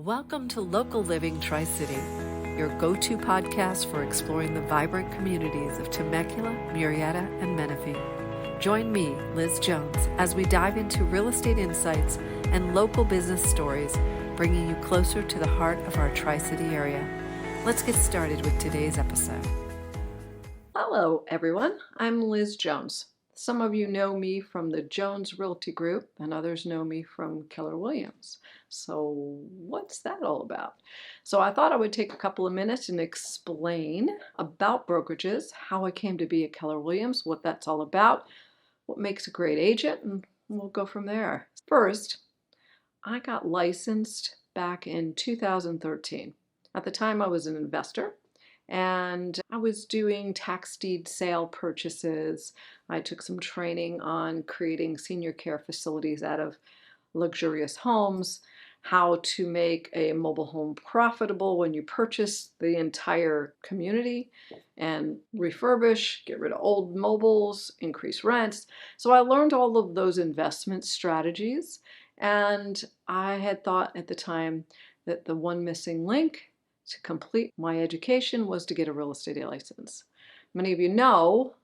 Welcome to Local Living Tri-City, your go-to podcast for exploring the vibrant communities of Temecula, Murrieta, and Menifee. Join me, Liz Jones, as we dive into real estate insights and local business stories, bringing you closer to the heart of our Tri-City area. Let's get started with today's episode. Hello, everyone. I'm Liz Jones. Some of you know me from the Jones Realty Group, and others know me from Keller Williams. So what's that all about? So I thought I would take a couple of minutes and explain about brokerages, how I came to be at Keller Williams, what that's all about, what makes a great agent, and we'll go from there. First, I got licensed back in 2013. At the time, I was an investor. And I was doing tax deed sale purchases. I took some training on creating senior care facilities out of luxurious homes, how to make a mobile home profitable when you purchase the entire community and refurbish, get rid of old mobiles, increase rents. So I learned all of those investment strategies. And I had thought at the time that the one missing link to complete my education was to get a real estate license. Many of you know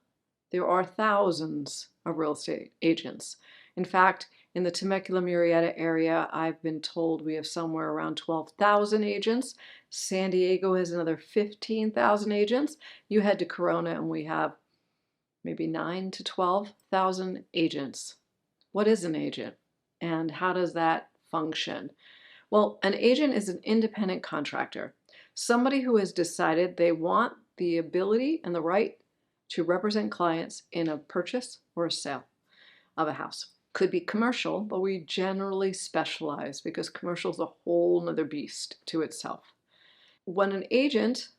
there are thousands of real estate agents. In fact, in the Temecula Murrieta area, I've been told we have somewhere around 12,000 agents. San Diego has another 15,000 agents. You head to Corona and we have maybe 9,000 to 12,000 agents. What is an agent and how does that function? Well, an agent is an independent contractor. Somebody who has decided they want the ability and the right to represent clients in a purchase or a sale of a house. Could be commercial, but we generally specialize because commercial is a whole nother beast to itself. When an agent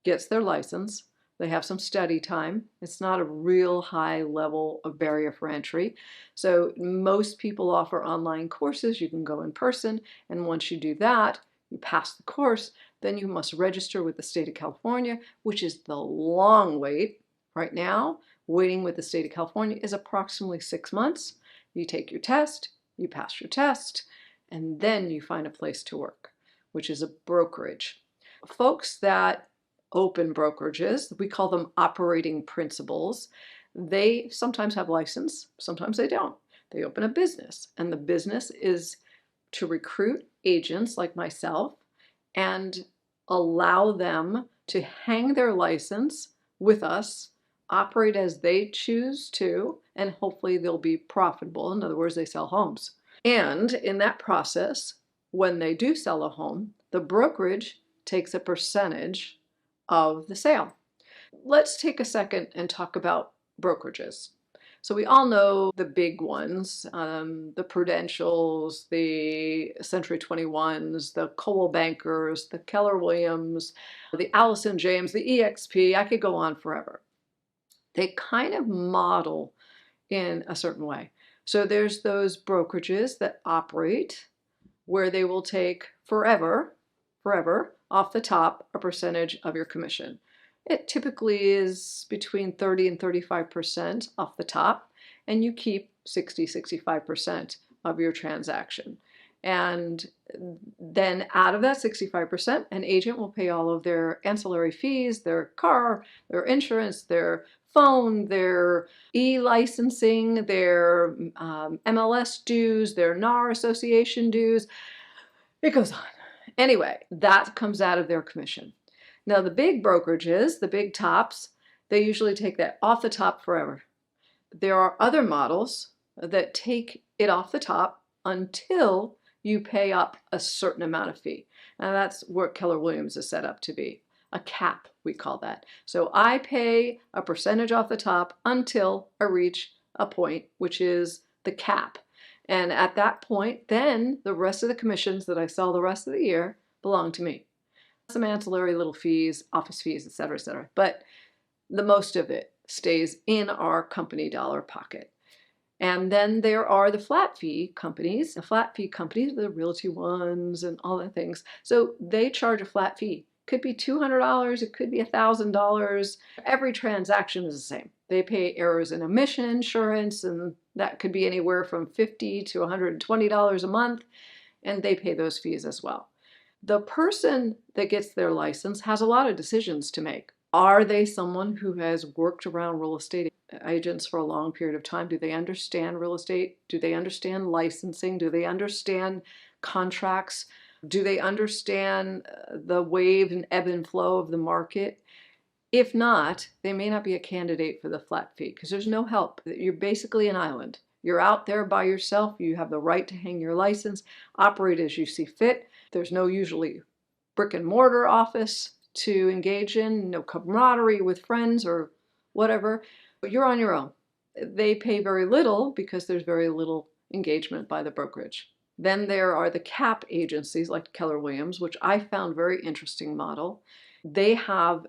gets their license, they have some study time. It's not a real high level of barrier for entry. So most people offer online courses. You can go in person, and once you do that, you pass the course, then you must register with the state of California, which is the long wait. Right now, waiting with the state of California is approximately 6 months. You take your test, you pass your test, and then you find a place to work, which is a brokerage. Folks that open brokerages, we call them operating principals. They sometimes have license, sometimes they don't. They open a business, and the business is to recruit agents like myself and allow them to hang their license with us, operate as they choose to, and hopefully they'll be profitable. In other words, they sell homes. And in that process, when they do sell a home, the brokerage takes a percentage of the sale. Let's take a second and talk about brokerages. So we all know the big ones, the Prudentials, the Century 21s, the Coldwell Bankers, the Keller Williams, the Allison James, the EXP. I could go on forever. They kind of model in a certain way. So there's those brokerages that operate where they will take forever off the top a percentage of your commission. It typically is between 30 and 35% off the top, and you keep 60-65% of your transaction. And then out of that 65%, an agent will pay all of their ancillary fees, their car, their insurance, their phone, their e-licensing, their MLS dues, their NAR association dues. It goes on. Anyway, that comes out of their commission. Now, the big brokerages, the big tops, they usually take that off the top forever. There are other models that take it off the top until you pay up a certain amount of fee. And that's what Keller Williams is set up to be. A cap, we call that. So I pay a percentage off the top until I reach a point, which is the cap. And at that point, then the rest of the commissions that I sell the rest of the year belong to me. Some ancillary little fees, office fees, etc., etc. But the most of it stays in our company dollar pocket. And then there are the flat fee companies. The flat fee companies, the realty ones and all the things. So they charge a flat fee. Could be $200, it could be $1,000. Every transaction is the same. They pay errors and omission insurance, and that could be anywhere from $50 to $120 a month, and they pay those fees as well. The person that gets their license has a lot of decisions to make. Are they someone who has worked around real estate agents for a long period of time? Do they understand real estate? Do they understand licensing? Do they understand contracts? Do they understand the wave and ebb and flow of the market? If not, they may not be a candidate for the flat fee because there's no help. You're basically an island. You're out there by yourself. You have the right to hang your license, operate as you see fit. There's no usually brick and mortar office to engage in, no camaraderie with friends or whatever. But you're on your own. They pay very little because there's very little engagement by the brokerage. Then there are the cap agencies like Keller Williams, which I found very interesting model. They have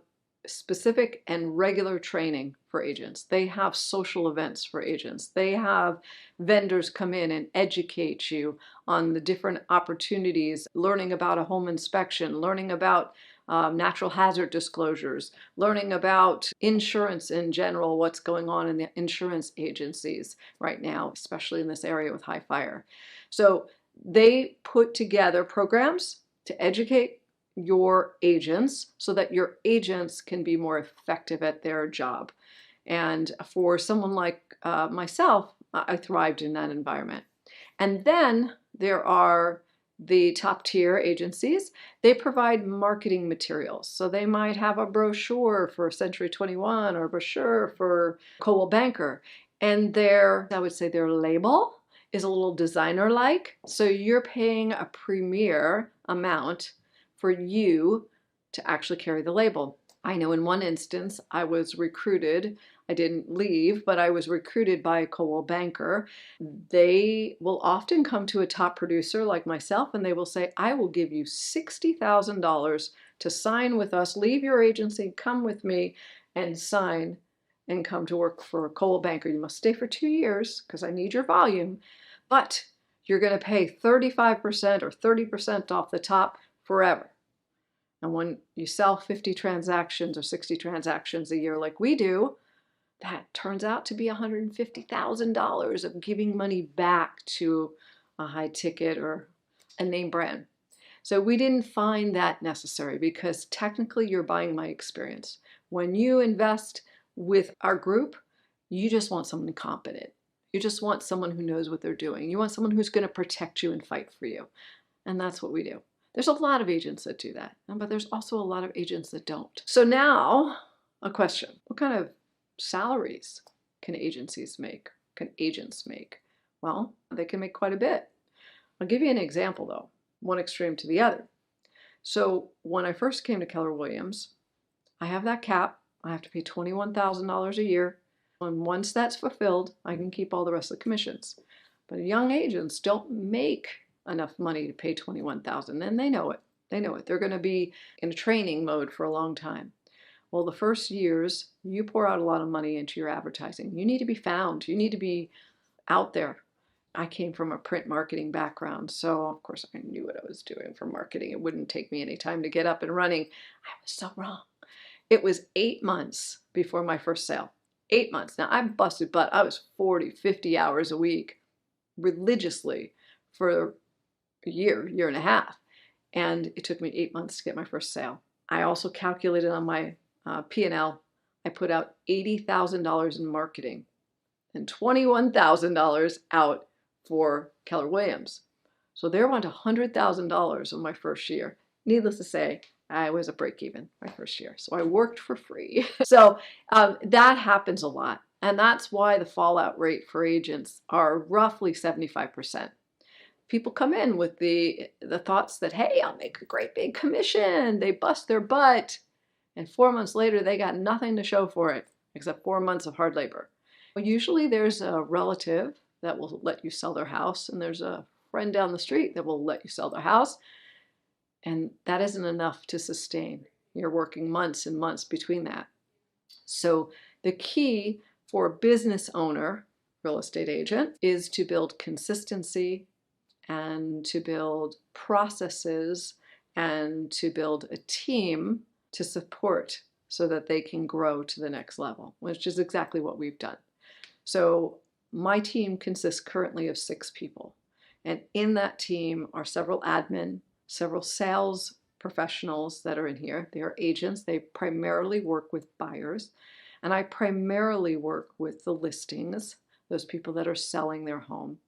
specific and regular training for agents. They have social events for agents. They have vendors come in and educate you on the different opportunities, learning about a home inspection, learning about natural hazard disclosures, learning about insurance in general, what's going on in the insurance agencies right now, especially in this area with high fire. So they put together programs to educate your agents so that your agents can be more effective at their job. And for someone like myself, I thrived in that environment. And then there are the top tier agencies. They provide marketing materials. So they might have a brochure for Century 21 or a brochure for Coldwell Banker. And I would say their label is a little designer-like. So you're paying a premier amount for you to actually carry the label. I know in one instance I was recruited. I didn't leave, but I was recruited by a Coldwell Banker. They will often come to a top producer like myself and they will say, I will give you $60,000 to sign with us, leave your agency, come with me and sign and come to work for a Coldwell Banker. You must stay for 2 years because I need your volume, but you're going to pay 35% or 30% off the top forever. And when you sell 50 transactions or 60 transactions a year like we do, that turns out to be $150,000 of giving money back to a high ticket or a name brand. So we didn't find that necessary because technically you're buying my experience. When you invest with our group, you just want someone competent. You just want someone who knows what they're doing. You want someone who's going to protect you and fight for you. And that's what we do. There's a lot of agents that do that, but there's also a lot of agents that don't. So now, a question. What kind of salaries can agencies make? Can agents make? Well, they can make quite a bit. I'll give you an example though, one extreme to the other. So when I first came to Keller Williams, I have that cap. I have to pay $21,000 a year. And once that's fulfilled, I can keep all the rest of the commissions. But young agents don't make enough money to pay $21,000, and they know it. They know it. They're going to be in a training mode for a long time. Well, the first years, you pour out a lot of money into your advertising. You need to be found. You need to be out there. I came from a print marketing background, so of course I knew what I was doing for marketing. It wouldn't take me any time to get up and running. I was so wrong. It was 8 months before my first sale. 8 months. Now, I busted butt. I was 40, 50 hours a week religiously for a year and a half. And it took me 8 months to get my first sale. I also calculated on my P&L, I put out $80,000 in marketing and $21,000 out for Keller Williams. So there went $100,000 in my first year. Needless to say, I was a break even my first year. So I worked for free. So that happens a lot. And that's why the fallout rate for agents are roughly 75%. People come in with the thoughts that, hey, I'll make a great big commission. They bust their butt. And 4 months later, they got nothing to show for it except 4 months of hard labor. Well, usually there's a relative that will let you sell their house, and there's a friend down the street that will let you sell their house. And that isn't enough to sustain. You're working months and months between that. So the key for a business owner, real estate agent, is to build consistency and to build processes and to build a team to support so that they can grow to the next level, which is exactly what we've done. So my team consists currently of 6 people. And in that team are several admin, several sales professionals that are in here. They are agents. They primarily work with buyers. And I primarily work with the listings, those people that are selling their home.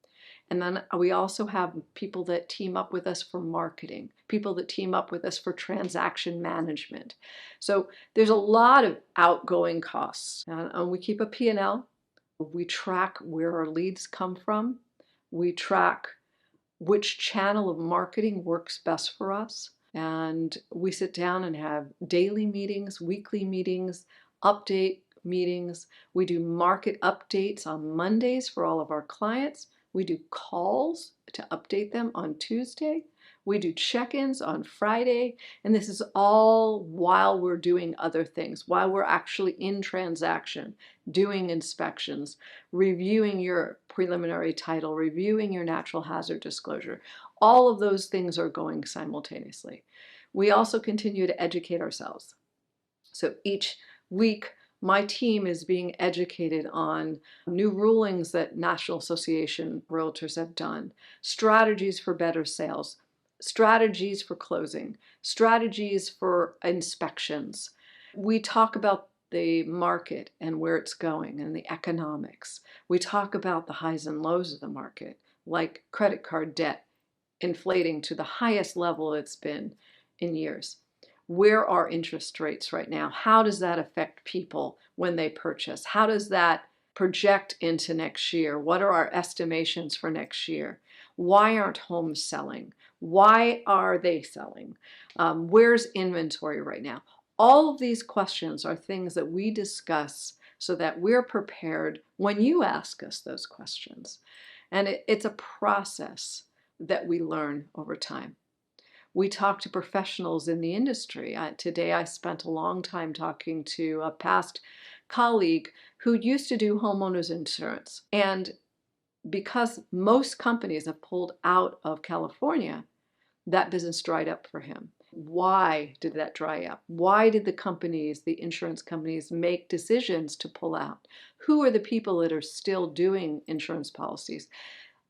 And then we also have people that team up with us for marketing, people that team up with us for transaction management. So there's a lot of outgoing costs. And we keep a P&L. We track where our leads come from. We track which channel of marketing works best for us. And we sit down and have daily meetings, weekly meetings, update meetings. We do market updates on Mondays for all of our clients. We do calls to update them on Tuesday. We do check-ins on Friday. And this is all while we're doing other things, while we're actually in transaction, doing inspections, reviewing your preliminary title, reviewing your natural hazard disclosure. All of those things are going simultaneously. We also continue to educate ourselves. So each week, my team is being educated on new rulings that National Association Realtors have done, strategies for better sales, strategies for closing, strategies for inspections. We talk about the market and where it's going and the economics. We talk about the highs and lows of the market, like credit card debt inflating to the highest level it's been in years. Where are interest rates right now? How does that affect people when they purchase? How does that project into next year? What are our estimations for next year? Why aren't homes selling? Why are they selling? Where's inventory right now? All of these questions are things that we discuss so that we're prepared when you ask us those questions. And it's a process that we learn over time. We talk to professionals in the industry. Today I spent a long time talking to a past colleague who used to do homeowners insurance. And because most companies have pulled out of California, that business dried up for him. Why did that dry up? Why did the companies, the insurance companies, make decisions to pull out? Who are the people that are still doing insurance policies?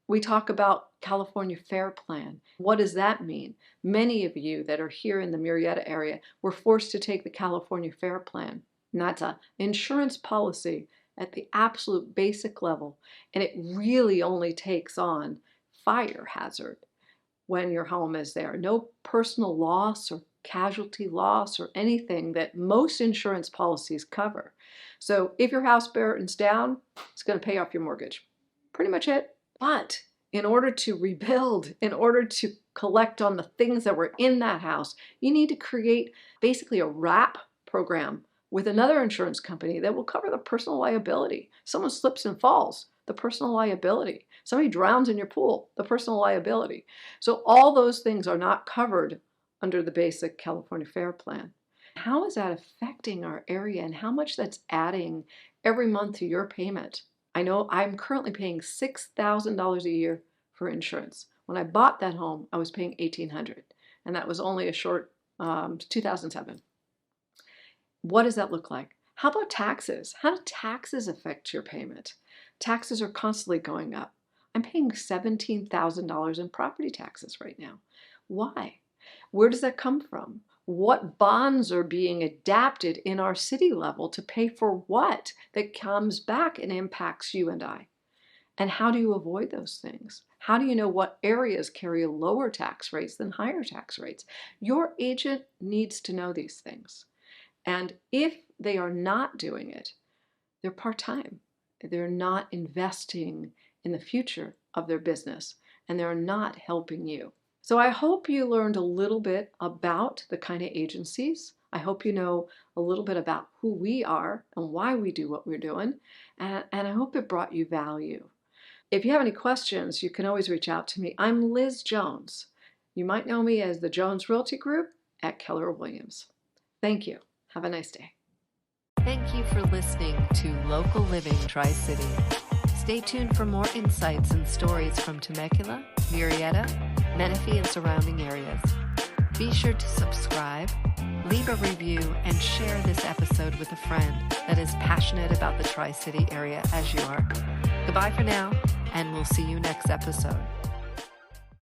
We talk about California Fair Plan. What does that mean? Many of you that are here in the Murrieta area were forced to take the California Fair Plan. And that's an insurance policy at the absolute basic level. And it really only takes on fire hazard when your home is there. No personal loss or casualty loss or anything that most insurance policies cover. So if your house burns down, it's going to pay off your mortgage. Pretty much it. But in order to rebuild, in order to collect on the things that were in that house, you need to create basically a wrap program with another insurance company that will cover the personal liability. Someone slips and falls, the personal liability. Somebody drowns in your pool, the personal liability. So all those things are not covered under the basic California Fair Plan. How is that affecting our area and how much that's adding every month to your payment? I know I'm currently paying $6,000 a year for insurance. When I bought that home, I was paying $1,800, and that was only a short 2007. What does that look like? How about taxes? How do taxes affect your payment? Taxes are constantly going up. I'm paying $17,000 in property taxes right now. Why? Where does that come from? What bonds are being adapted in our city level to pay for what that comes back and impacts you and I? And how do you avoid those things? How do you know what areas carry lower tax rates than higher tax rates? Your agent needs to know these things. And if they are not doing it, they're part-time. They're not investing in the future of their business, and they're not helping you. So I hope you learned a little bit about the kind of agencies. I hope you know a little bit about who we are and why we do what we're doing. And I hope it brought you value. If you have any questions, you can always reach out to me. I'm Liz Jones. You might know me as the Jones Realty Group at Keller Williams. Thank you. Have a nice day. Thank you for listening to Local Living Tri-City. Stay tuned for more insights and stories from Temecula, Murrieta, Menifee, and surrounding areas. Be sure to subscribe, leave a review, and share this episode with a friend that is passionate about the Tri-City area as you are. Goodbye for now, and we'll see you next episode.